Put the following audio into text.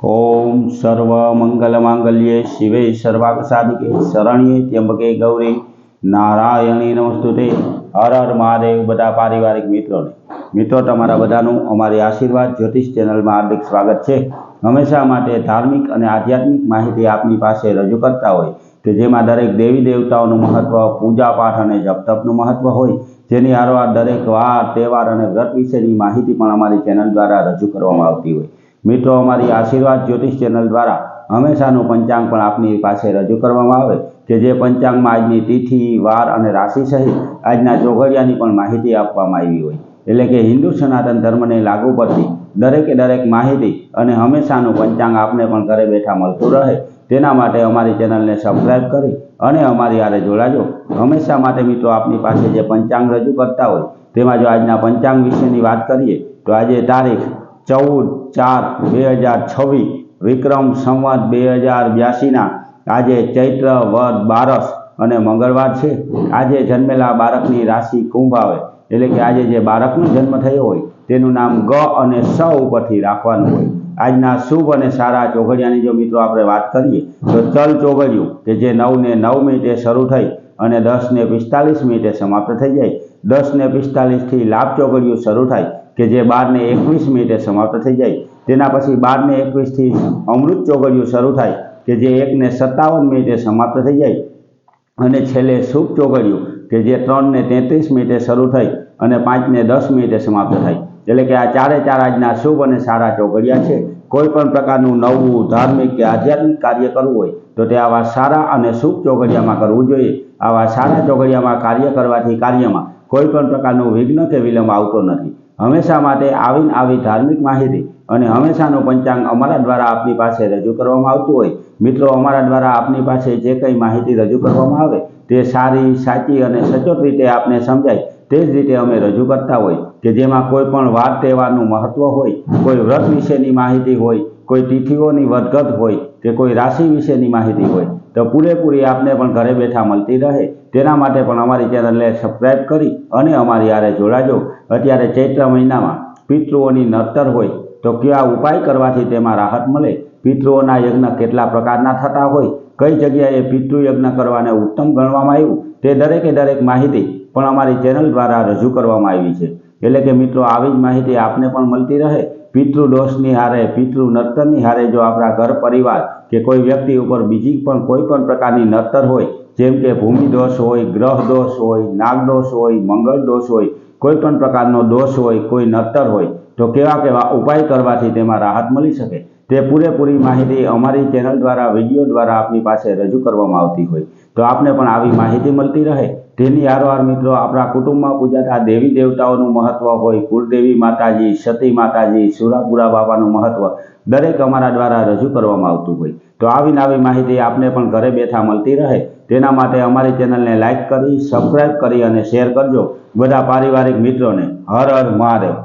ओम सर्व मंगल मांगल्ये शिवे सर्वार्थ साधिके शरण्ये त्र्यंबके गौरी नारायणी नमस्तुते। हर हर महादेव। बधा पारिवारिक मित्रों तमारा बधानुं अमारी आशीर्वाद ज्योतिष चेनल में हार्दिक स्वागत है। हमेशा माटे धार्मिक और आध्यात्मिक माहिती आपनी पासे रजू करता होय के जेमां दरेक देवी देवताओं महत्व, पूजा पाठ और जप तपनुं महत्व होय, जेनी हारोहार दरेक वार तहेवार और व्रत विशेनी माहिती पण अमारी चेनल द्वारा रजू करवामां आवती होय। मित्रों, अमारी आशीर्वाद ज्योतिष चेनल द्वारा हमेशानु पंचांग पण आपनी पासे रजू करवामां आवे के जे पंचांग में आजनी तिथि, वार और राशि सहित आजना चोघड़ियानी पण माहिती आपवामां आवी होय। एटले के हिंदू सनातन धर्म ने लागू पड़ती दरेक माहिती और हमेशानु पंचांग आपने पण घरे बैठा मळतुं रहे तेना माटे अमारी चेनल ने सब्सक्राइब करी अने अमारी हारे जोड़ाजो। हमेशा माटे मित्रों आपनी पासे जे पंचांग रजू करता होय तेमां जो आजना पंचांग विशेनी वात करीए तो आज तारीख 14/4/2026 विक्रम संवत 2082 आज चैत्र वद 12 અને મંગળવાર છે। આજે જન્મેલા બાળકની રાશિ કુંભ આવે એટલે કે આજે જે બાળકનો જન્મ થયો હોય તેનું નામ ગ અને સ ઉપરથી રાખવાનું હોય। આજના શુભ અને સારા ચોઘડિયાની જો મિત્રો આપણે વાત કરીએ તો ચલ ચોઘડિયું કે જે 9:09 મિનિટે શરૂ થઈ અને 10:45 સમાપ્ત થઈ જાય। 10:45 થી લાભ ચોઘડિયું શરૂ થાય કે જે 12:21 મિનિટે समाप्त થઈ જાય। તેના પછી 12:21 થી અમૃત ચોઘડિયું શરૂ થાય કે જે 1:57 મિનિટે समाप्त થઈ જાય અને છેલ્લે શુભ ચોઘડિયું કે જે 3:33 મિનિટે શરૂ થઈ અને 5:10 મિનિટે समाप्त થાય। એટલે કે આ ચારે ચાર આજના શુભ અને સારા ચોઘડિયા છે। કોઈ પણ પ્રકારનું નવું ધાર્મિક કે આધ્યાત્મિક કાર્ય કરવું હોય તો તે આવા સારા અને શુભ ચોઘડિયામાં કરવું જોઈએ। આવા સારા ચોઘડિયામાં કાર્ય કરવાથી કાર્યમાં કોઈ પણ પ્રકારનું વિઘ્ન કે વિલંબ આવતો નથી। हमेशा माटे आवी धार्मिक माहिती और हमेशानु पंचांग अमारा द्वारा आपनी पासे रजू करवामां आवतुं होय। मित्रों, अमारा द्वारा आपनी पासे जे कई माहिती रजू करवामां आवे ते सारी, साची और सचोट रीते आपने समझाय ते ज रीते अमे रजू करता होय के जेमां कोई पण वार तहेवारनुं महत्व होय, कोई व्रत विशेनी माहिती होय, कोई तिथिओनी वधघट होय के कोई राशि विशेनी माहिती होय तो पूरेपूरी आपने पण घरे बैठा मळती रहे तेना माटे पण अमारी चेनलने सब्सक्राइब करी अने अमारी हारे जोड़ाजो। अत्यारे चैत्र महीनामां पितृओनी नड़तर होय तो क्या उपाय करवाथी तेमां राहत मळे, पितृओना यज्ञ केटला प्रकारना थता होय, कई जग्याए पितृयज्ञ करवाने उत्तम गणवामां आव्युं ते दरेक माहिती पण अमारी चेनल द्वारा रजू करवामां आवी छे। एटले के मित्रों, आवी ज माहिती आपने पण मळती रहे। पितृदोषनी हारे, पितृ नड़तरनी हारे जो आपणा घर परिवार के कोई व्यक्ति उपर बीजी पण कोई पण प्रकारनी नड़तर होय, जेम के भूमि दोष होय, ग्रह दोष होय, नाग दोष होय, मंगल दोष होय, कोई पण प्रकारनो दोष होय, कोई नड़तर होय तो केवा केवा उपाय करवाथी तेमां राहत मळी शके ते पूरेपूरी माहिती अमारी चेनल द्वारा, विडियो द्वारा आपनी पासे रजू करवामां आवती होय तो आपने पण आवी माहिती मळती रहे। तेनी हारोहार मित्रों आपणा कुटुंबमां पूजाता देवी देवताओनुं महत्व होय, कुलदेवी माताजी, सती माताजी, सुरापुरा बाबानुं महत्व दरेक अमारा द्वारा रजू करवामां आवतुं होय तो आवी नवी माहिती आपने पण घरे बैठा मळती रहे तेना माटे अमारी चेनलने लाइक करी, सब्सक्राइब करी अने शेर करजो। बधा पारिवारिक मित्रों ने हर हर महादेव।